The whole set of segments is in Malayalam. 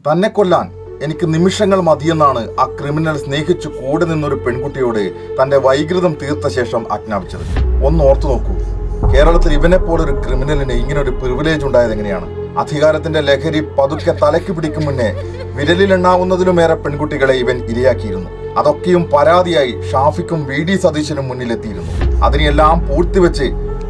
തന്നെ കൊല്ലാൻ എനിക്ക് നിമിഷങ്ങൾ മതിയെന്നാണ് ആ ക്രിമിനൽ സ്നേഹിച്ചു കൂടെ നിന്നൊരു പെൺകുട്ടിയോട് തന്റെ വൈകൃതം തീർത്ത ശേഷം ആജ്ഞാപിച്ചത്. ഒന്ന് ഓർത്തു നോക്കൂ, കേരളത്തിൽ ഇവനെ പോലൊരു ക്രിമിനലിന് ഇങ്ങനെ ഒരു പ്രിവിലേജ് ഉണ്ടായത് എങ്ങനെയാണ്? അധികാരത്തിന്റെ ലഹരി പതുക്കെ തലയ്ക്ക് പിടിക്കും മുന്നേ വിരലിലെണ്ണാവുന്നതിലുമേറെ പെൺകുട്ടികളെ ഇവൻ ഇരയാക്കിയിരുന്നു. അതൊക്കെയും പരാതിയായി ഷാഫിക്കും VD സതീശനും മുന്നിലെത്തിയിരുന്നു. അതിനെല്ലാം പൂഴ്ത്തിവെച്ച്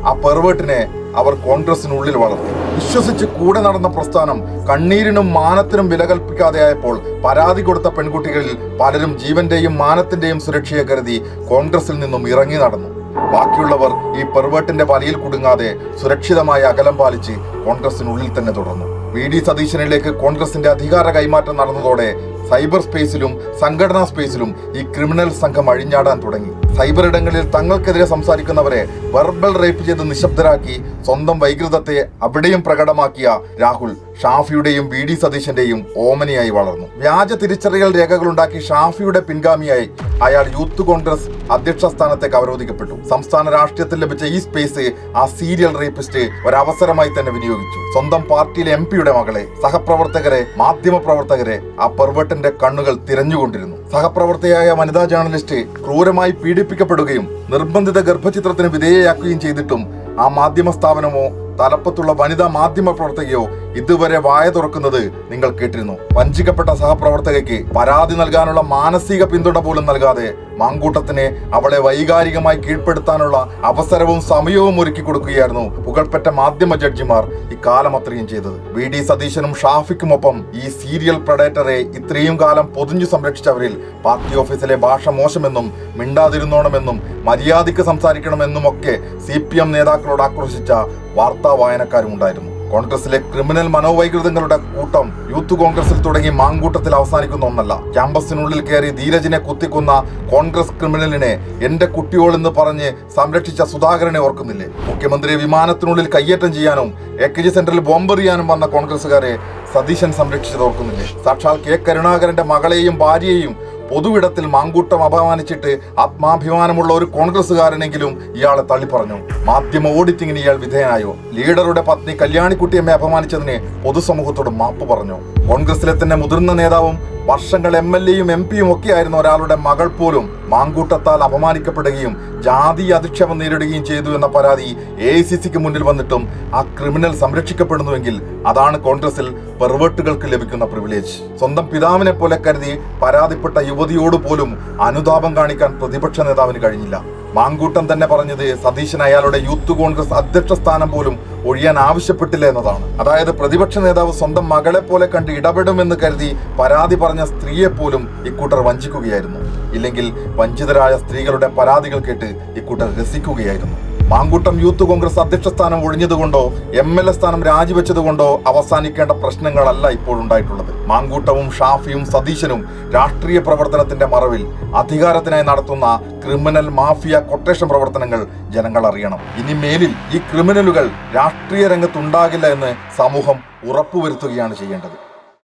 ആ പെർവേർട്ടിനെ അവർ കോൺഗ്രസിനുള്ളിൽ വളർത്തി. വിശ്വസിച്ച് കൂടെ നടന്ന പ്രസ്ഥാനം കണ്ണീരിനും മാനത്തിനും വില കൽപ്പിക്കാതെയായപ്പോൾ പരാതി കൊടുത്ത പെൺകുട്ടികളിൽ പലരും ജീവന്റെയും മാനത്തിന്റെയും സുരക്ഷയെ കരുതി കോൺഗ്രസിൽ നിന്നും ഇറങ്ങി നടന്നു. ബാക്കിയുള്ളവർ ഈ പെർവേർട്ടിന്റെ വലയിൽ കുടുങ്ങാതെ സുരക്ഷിതമായ അകലം പാലിച്ച് കോൺഗ്രസിനുള്ളിൽ തന്നെ തുടർന്നു. VD സതീശനിലേക്ക് കോൺഗ്രസിന്റെ അധികാര കൈമാറ്റം നടന്നതോടെ സൈബർ സ്പേസിലും സംഘടനാ സ്പേസിലും ഈ ക്രിമിനൽ സംഘം അഴിഞ്ഞാടാൻ തുടങ്ങി. സൈബർ ഇടങ്ങളിൽ തങ്ങൾക്കെതിരെ സംസാരിക്കുന്നവരെ വെർബൽ റേപ്പ് ചെയ്ത് നിശബ്ദരാക്കി സ്വന്തം വൈകൃതത്തെ അവിടെയും പ്രകടമാക്കിയ രാഹുൽ ഷാഫിയുടെയും VD സതീശന്റെയും ഓമനയായി വളർന്നു. വ്യാജ തിരിച്ചറിയൽ രേഖകളുണ്ടാക്കി ഷാഫിയുടെ പിൻഗാമിയായി അയാൾ യൂത്ത് കോൺഗ്രസ് അധ്യക്ഷ സ്ഥാനത്തേക്ക് അവരോധിക്കപ്പെട്ടു. സംസ്ഥാന രാഷ്ട്രീയത്തിൽ ലഭിച്ച ഈ സ്പേസ് ആ സീരിയൽ റേപ്പിസ്റ്റ് ഒരവസരമായി തന്നെ വിനിയോഗിച്ചു. സ്വന്തം പാർട്ടിയിലെ MP-യുടെ മകളെ, സഹപ്രവർത്തകരെ, മാധ്യമപ്രവർത്തകരെ ആ പെർവേർട്ടിന്റെ കണ്ണുകൾ തിരഞ്ഞുകൊണ്ടിരുന്നു. സഹപ്രവർത്തകയായ വനിതാ ജേർണലിസ്റ്റ് ക്രൂരമായി പീഡിപ്പിക്കപ്പെടുകയും നിർബന്ധിത ഗർഭചിത്രത്തിന് വിധേയയാക്കുകയും ചെയ്തിട്ടും ആ മാധ്യമ സ്ഥാപനമോ തലപ്പത്തുള്ള വനിതാ മാധ്യമ പ്രവർത്തകയോ ഇതുവരെ വായ തുറക്കുന്നത് നിങ്ങൾ കേട്ടിരുന്നു. വഞ്ചിക്കപ്പെട്ട സഹപ്രവർത്തകയ്ക്ക് പരാതി നൽകാനുള്ള മാനസിക പിന്തുണ പോലും നൽകാതെ മാങ്കൂട്ടത്തിനെ അവളെ വൈകാരികമായി കീഴ്പ്പെടുത്താനുള്ള അവസരവും സമയവും ഒരുക്കി കൊടുക്കുകയായിരുന്നു പുകൾപ്പെട്ട മാധ്യമ ജഡ്ജിമാർ ഇക്കാലം അത്രയും ചെയ്തത്. VD സതീശനും ഷാഫിക്കുമൊപ്പം ഈ സീരിയൽ പ്രഡേറ്ററെ ഇത്രയും കാലം പൊതിഞ്ഞു സംരക്ഷിച്ചവരിൽ പാർട്ടി ഓഫീസിലെ ഭാഷ മോശമെന്നും മിണ്ടാതിരുന്നോണമെന്നും മര്യാദയ്ക്ക് സംസാരിക്കണമെന്നുമൊക്കെ CPM നേതാക്കളോട് ആക്രോശിച്ച വാർത്താ വായനക്കാരും ഉണ്ടായിരുന്നു. കോൺഗ്രസിലെ ക്രിമിനൽ മനോവൈകൃതങ്ങളുടെ കൂട്ടം യൂത്ത് കോൺഗ്രസിൽ തുടങ്ങി മാങ്കൂട്ടത്തിൽ അവസാനിക്കുന്ന ഒന്നല്ല. ക്യാമ്പസിനുള്ളിൽ കയറി ധീരജിനെ കുത്തിക്കുന്ന കോൺഗ്രസ് ക്രിമിനലിനെ എന്റെ കുട്ടിയോളെന്ന് പറഞ്ഞ് സംരക്ഷിച്ച സുധാകരനെ ഓർക്കുന്നില്ലേ? മുഖ്യമന്ത്രിയെ വിമാനത്തിനുള്ളിൽ കയ്യേറ്റം ചെയ്യാനും AKG സെന്ററിൽ ബോംബെറിയാനും വന്ന കോൺഗ്രസുകാരെ സതീശൻ സംരക്ഷിച്ചത് ഓർക്കുന്നില്ലേ? സാക്ഷാൽ K കരുണാകരന്റെ മകളെയും ഭാര്യയെയും പൊതുവിടത്തിൽ മാങ്കൂട്ടം അപമാനിച്ചിട്ട് ആത്മാഭിമാനമുള്ള ഒരു കോൺഗ്രസുകാരനെങ്കിലും ഇയാളെ തള്ളിപ്പറഞ്ഞു. മാധ്യമ ഓഡിറ്റിങ്ങിന് ഇയാൾ വിധേയനായോ? ലീഡറുടെ പത്നി കല്യാണിക്കുട്ടിയമ്മയെ അപമാനിച്ചതിന് പൊതുസമൂഹത്തോട് മാപ്പ് പറഞ്ഞു. കോൺഗ്രസിലെ തന്നെ മുതിർന്ന നേതാവും വർഷങ്ങൾ MLA-യും MP-യും ഒക്കെ ആയിരുന്ന ഒരാളുടെ മകൾ പോലും മാങ്കൂട്ടത്താൽ അപമാനിക്കപ്പെടുകയും ജാതീയ അധിക്ഷേപം നേരിടുകയും ചെയ്തു എന്ന പരാതി AICC-ക്ക് മുന്നിൽ വന്നിട്ടും ആ ക്രിമിനൽ സംരക്ഷിക്കപ്പെടുന്നുവെങ്കിൽ അതാണ് കോൺഗ്രസിൽ പെർവേർട്ടുകൾക്ക് ലഭിക്കുന്ന പ്രിവിലേജ്. സ്വന്തം പിതാവിനെ പോലെ കരുതി പരാതിപ്പെട്ട യുവതിയോട് പോലും അനുതാപം കാണിക്കാൻ പ്രതിപക്ഷ നേതാവിന് കഴിഞ്ഞില്ല. മാങ്കൂട്ടം തന്നെ പറഞ്ഞത് സതീശൻ അയാളുടെ യൂത്ത് കോൺഗ്രസ് അധ്യക്ഷ സ്ഥാനം പോലും ഒഴിയാൻ ആവശ്യപ്പെട്ടില്ല എന്നതാണ്. അതായത് പ്രതിപക്ഷ നേതാവ് സ്വന്തം മകളെ പോലെ കണ്ട് ഇടപെടുമെന്ന് കരുതി പരാതി പറഞ്ഞ സ്ത്രീയെ പോലും ഇക്കൂട്ടർ വഞ്ചിക്കുകയായിരുന്നു. ഇല്ലെങ്കിൽ വഞ്ചിതരായ സ്ത്രീകളുടെ പരാതികൾ കേട്ട് ഇക്കൂട്ടർ രസിക്കുകയായിരുന്നു. മാങ്കൂട്ടം യൂത്ത് കോൺഗ്രസ് അധ്യക്ഷ സ്ഥാനം ഒഴിഞ്ഞതുകൊണ്ടോ MLA സ്ഥാനം രാജിവെച്ചതുകൊണ്ടോ അവസാനിക്കേണ്ട പ്രശ്നങ്ങളല്ല ഇപ്പോഴുണ്ടായിട്ടുള്ളത്. മാങ്കൂട്ടവും ഷാഫിയും സതീശനും രാഷ്ട്രീയ പ്രവർത്തനത്തിന്റെ മറവിൽ അധികാരത്തിനായി നടത്തുന്ന ക്രിമിനൽ മാഫിയ കൊട്ടേഷൻ പ്രവർത്തനങ്ങൾ ജനങ്ങൾ അറിയണം. ഇനി മേലിൽ ഈ ക്രിമിനലുകൾ രാഷ്ട്രീയ രംഗത്തുണ്ടാകില്ല എന്ന് സമൂഹം ഉറപ്പുവരുത്തുകയാണ് ചെയ്യേണ്ടത്.